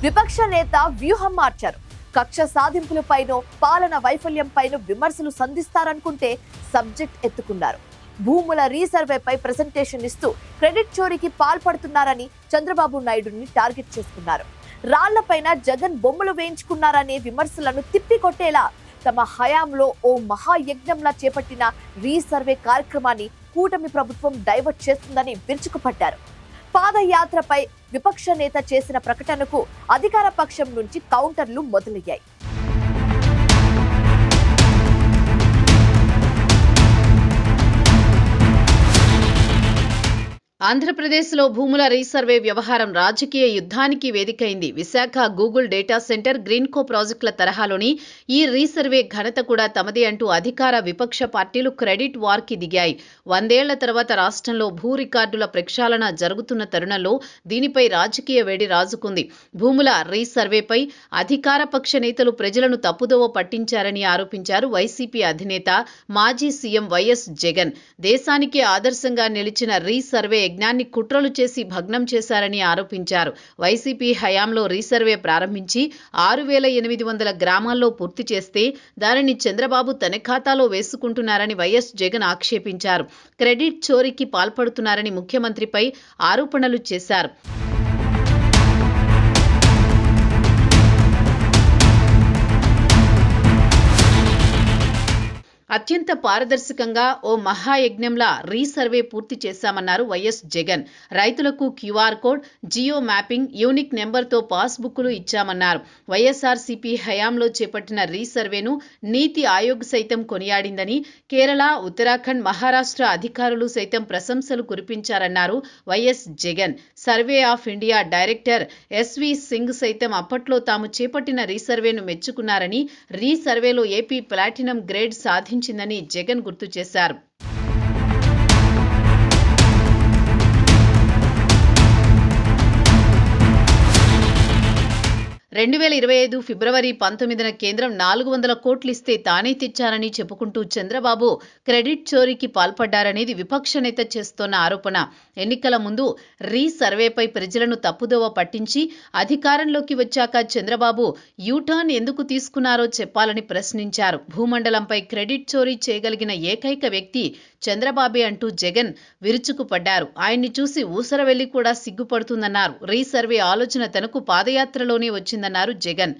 విపక్ష నేత వ్యూహం మార్చారు. కక్ష సాధింపులపైనో పాలన వైఫల్యంపైనో విమర్శలు సంధిస్తారనుకుంటే సబ్జెక్ట్ ఎత్తుకున్నారు. భూముల రీసర్వేపై ప్రెజెంటేషన్ ఇస్తూ క్రెడిట్ చోరీకి పాల్పడుతున్నారని చంద్రబాబు నాయుడుని టార్గెట్ చేసుకున్నారు. రాళ్లపైన జగన్ బొమ్మలు వేయించుకున్నారనే విమర్శలను తిప్పికొట్టేలా తమ హయాంలో ఓ మహాయజ్ఞంలా చేపట్టిన రీసర్వే కార్యక్రమాన్ని కూటమి ప్రభుత్వం డైవర్ట్ చేస్తుందని విరుచుకుపడ్డారు. పాదయాత్రపై విపక్ష నేత చేసిన ప్రకటనకు అధికార పక్షం నుంచి కౌంటర్లు మొదలయ్యాయి. ఆంధ్రప్రదేశ్లో భూముల రీసర్వే వ్యవహారం రాజకీయ యుద్ధానికి వేదికైంది. Visakha Google data center, Greenko ప్రాజెక్టుల తరహాలోని ఈ రీసర్వే ఘనత కూడా తమదే అంటూ అధికార విపక్ష పార్టీలు క్రెడిట్ వార్కి దిగాయి. 100 ఏళ్ల తర్వాత రాష్ట్రంలో భూ రికార్డుల ప్రక్షాళన జరుగుతున్న తరుణంలో దీనిపై రాజకీయ వేడి రాజుకుంది. భూముల రీసర్వేపై అధికార పక్ష నేతలు ప్రజలను తప్పుదోవ పట్టించారని ఆరోపించారు వైసీపీ అధినేత మాజీ సీఎం వైఎస్ జగన్. దేశానికి ఆదర్శంగా నిలిచిన రీసర్వే యజ్ఞాన్ని కుట్రలు చేసి భగ్నం చేశారని ఆరోపించారు. వైసీపీ హయాంలో రీసర్వే ప్రారంభించి 6,800 గ్రామాల్లో పూర్తి చేస్తే దానిని చంద్రబాబు తన ఖాతాలో వేసుకుంటున్నారని వైఎస్ జగన్ ఆక్షేపించారు. క్రెడిట్ చోరీకి పాల్పడుతున్నారని ముఖ్యమంత్రిపై ఆరోపణలు చేశారు. అత్యంత పారదర్శకంగా ఓ మహాయజ్ఞంలా రీసర్వే పూర్తి చేశామన్నారు వైఎస్ జగన్. రైతులకు QR code, geo mapping, unique నెంబర్తో పాస్బుక్లు ఇచ్చామన్నారు. వైఎస్ఆర్సీపీ హయాంలో చేపట్టిన రీసర్వేను నీతి ఆయోగ్ సైతం కొనియాడిందని, కేరళ, ఉత్తరాఖండ్, మహారాష్ట్ర అధికారులు సైతం ప్రశంసలు కురిపించారన్నారు YS Jagan. Survey of India director SV Singh సైతం అప్పట్లో తాము చేపట్టిన రీసర్వేను మెచ్చుకున్నారని, రీసర్వేలో ఏపీ ప్లాటినం గ్రేడ్ సాధించిందని జగన్ గుర్తు చేశారు. 2025 ఫిబ్రవరి 19న కేంద్రం 400 కోట్లు ఇస్తే తానే తెచ్చారని చెప్పుకుంటూ చంద్రబాబు క్రెడిట్ చోరీకి పాల్పడ్డారనేది విపక్ష నేత చేస్తోన్న ఆరోపణ. ఎన్నికల ముందు రీసర్వేపై ప్రజలను తప్పుదోవ పట్టించి అధికారంలోకి వచ్చాక చంద్రబాబు యూటర్న్ ఎందుకు తీసుకున్నారో చెప్పాలని ప్రశ్నించారు. భూమండలంపై క్రెడిట్ చోరీ చేయగలిగిన ఏకైక వ్యక్తి చంద్రబాబే అంటూ జగన్ విరుచుకుపడ్డారు. ఆయన్ని చూసి ఊసరవెల్లి కూడా సిగ్గుపడుతుందన్నారు. రీసర్వే ఆలోచన తనకు పాదయాత్రలోనే వచ్చిందన్నారు జగన్.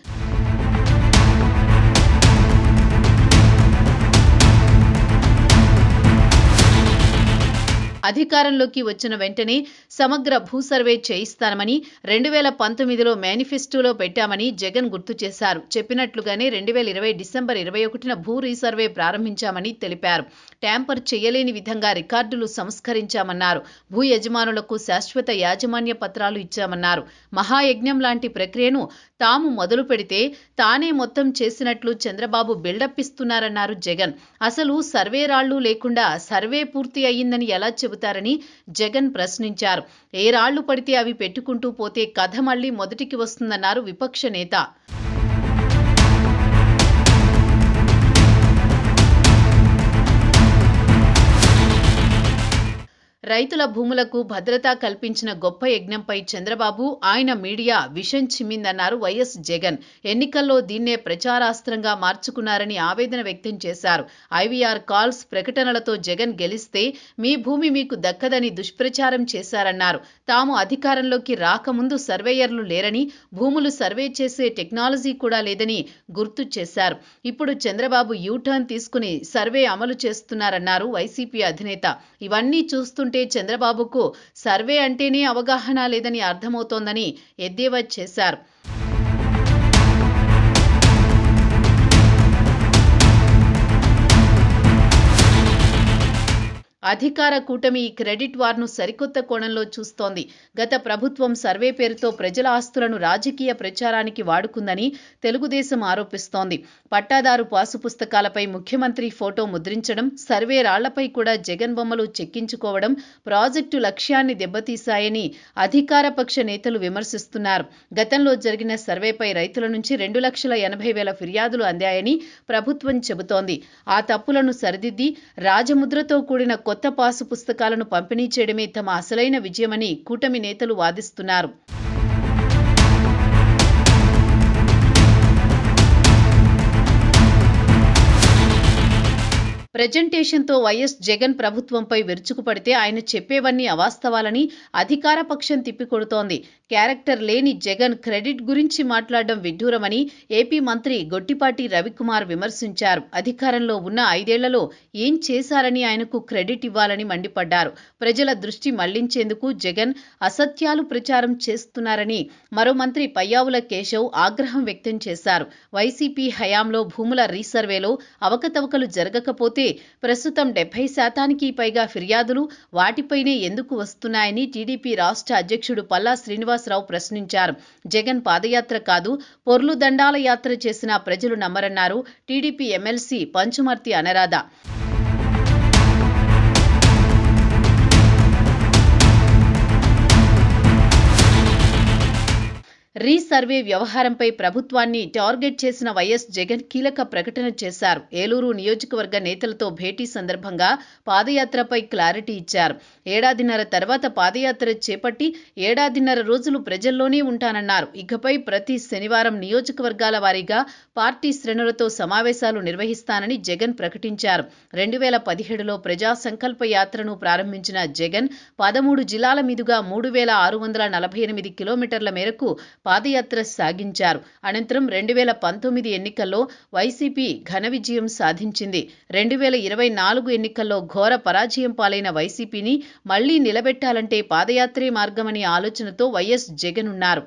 అధికారంలోకి వచ్చిన వెంటనే సమగ్ర భూ సర్వే చేయిస్తామని 2019లో మేనిఫెస్టోలో పెట్టామని జగన్ గుర్తు చేశారు. చెప్పినట్లుగానే 2020 డిసెంబర్ 21న భూ రీసర్వే ప్రారంభించామని తెలిపారు. ట్యాంపర్ చేయలేని విధంగా రికార్డులు సంస్కరించామన్నారు. భూ యజమానులకు శాశ్వత యాజమాన్య పత్రాలు ఇచ్చామన్నారు. మహాయజ్ఞం లాంటి ప్రక్రియను తాము మొదలు పెడితే తానే మొత్తం చేసినట్లు చంద్రబాబు బిల్డప్ ఇస్తున్నారన్నారు జగన్. అసలు సర్వే రాళ్లు లేకుండా సర్వే పూర్తి అయ్యిందని ఎలా చెబుతారని జగన్ ప్రశ్నించారు. ఏ రాళ్లు పడితే అవి పెట్టుకుంటూ పోతే కథ మళ్లీ మొదటికి వస్తుందన్నారు విపక్ష నేత. రైతుల భూములకు భద్రత కల్పించిన గొప్ప యజ్ఞంపై చంద్రబాబు, ఆయన మీడియా విషం చిమ్మిందన్నారు వైఎస్ జగన్. ఎన్నికల్లో దీన్నే ప్రచారాస్త్రంగా మార్చుకున్నారని ఆవేదన వ్యక్తం చేశారు. ఐవీఆర్ కాల్స్, ప్రకటనలతో జగన్ గెలిస్తే మీ భూమి మీకు దక్కదని దుష్ప్రచారం చేశారన్నారు. తాము అధికారంలోకి రాకముందు సర్వేయర్లు లేరని, భూములు సర్వే చేసే టెక్నాలజీ కూడా లేదని గుర్తు చేశారు. ఇప్పుడు చంద్రబాబు యూటర్న్ తీసుకుని సర్వే అమలు చేస్తున్నారన్నారు వైసీపీ అధినేత. ఇవన్నీ చూస్తుంటే చంద్రబాబుకు సర్వే అంటేనే అవగాహన లేదని అర్థమవుతోందని ఎద్దేవా చేశారు. అధికార కూటమి ఈ క్రెడిట్ వార్ను సరికొత్త కోణంలో చూస్తోంది. గత ప్రభుత్వం సర్వే పేరుతో ప్రజల ఆస్తులను రాజకీయ ప్రచారానికి వాడుకుందని తెలుగుదేశం ఆరోపిస్తోంది. పట్టాదారు పాసు పుస్తకాలపై ముఖ్యమంత్రి ఫోటో ముద్రించడం, సర్వే రాళ్లపై కూడా జగన్ బొమ్మలు చెక్కించుకోవడం ప్రాజెక్టు లక్ష్యాన్ని దెబ్బతీశాయని అధికార పక్ష నేతలు విమర్శిస్తున్నారు. గతంలో జరిగిన సర్వేపై రైతుల నుంచి 2,80,000 ఫిర్యాదులు అందాయని ప్రభుత్వం చెబుతోంది. ఆ తప్పులను సరిదిద్ది రాజముద్రతో కూడిన కొత్త పాసు పుస్తకాలను పంపిణీ చేయడమే తమ అసలైన విజయమని కూటమి నేతలు వాదిస్తున్నారు. ప్రెజెంటేషన్తో వైఎస్ జగన్ ప్రభుత్వంపై విరుచుకుపడితే ఆయన చెప్పేవన్నీ అవాస్తవాలని అధికార పక్షం తిప్పికొడుతోంది. క్యారెక్టర్ లేని జగన్ క్రెడిట్ గురించి మాట్లాడడం విడ్డూరమని ఏపీ మంత్రి గొట్టిపాటి రవికుమార్ విమర్శించారు. అధికారంలో ఉన్న 5 ఏళ్లలో ఏం చేశారని ఆయనకు క్రెడిట్ ఇవ్వాలని మండిపడ్డారు. ప్రజల దృష్టి మళ్లించేందుకు జగన్ అసత్యాలు ప్రచారం చేస్తున్నారని మరో మంత్రి పయ్యావుల కేశవ్ ఆగ్రహం వ్యక్తం చేశారు. వైసీపీ హయాంలో భూముల రీసర్వేలో అవకతవకలు జరగకపోతే ప్రస్తుతం 70% పైగా ఫిర్యాదులు వాటిపైనే ఎందుకు వస్తున్నాయని టీడీపీ రాష్ట్ర అధ్యక్షుడు పల్లా శ్రీనివాసరావు ప్రశ్నించారు. జగన్ పాదయాత్ర కాదు, పొర్లు దండాల యాత్ర చేసినా ప్రజలు నమ్మరన్నారు TDP MLC Panchumarthi Anuradha. Resurvey వ్యవహారంపై ప్రభుత్వాన్ని టార్గెట్ చేసిన వైఎస్ జగన్ కీలక ప్రకటన చేశారు. ఏలూరు నియోజకవర్గ నేతలతో భేటీ సందర్భంగా పాదయాత్రపై క్లారిటీ ఇచ్చారు. ఏడాదిన్నర తర్వాత పాదయాత్ర చేపట్టి ఏడాదిన్నర రోజులు ప్రజల్లోనే ఉంటానన్నారు. ఇకపై ప్రతి శనివారం నియోజకవర్గాల వారీగా పార్టీ శ్రేణులతో సమావేశాలు నిర్వహిస్తానని జగన్ ప్రకటించారు. 2017లో ప్రజా సంకల్ప యాత్రను ప్రారంభించిన జగన్ 13 జిల్లాల మీదుగా 3648 కిలోమీటర్ల మేరకు పాదయాత్ర సాగించారు. అనంతరం 2019 ఎన్నికల్లో వైసీపీ ఘన విజయం సాధించింది. 2024 ఎన్నికల్లో ఘోర పరాజయం పాలైన వైసీపీని మళ్లీ నిలబెట్టాలంటే పాదయాత్రే మార్గమనే ఆలోచనతో వైఎస్ జగన్ ఉన్నారు.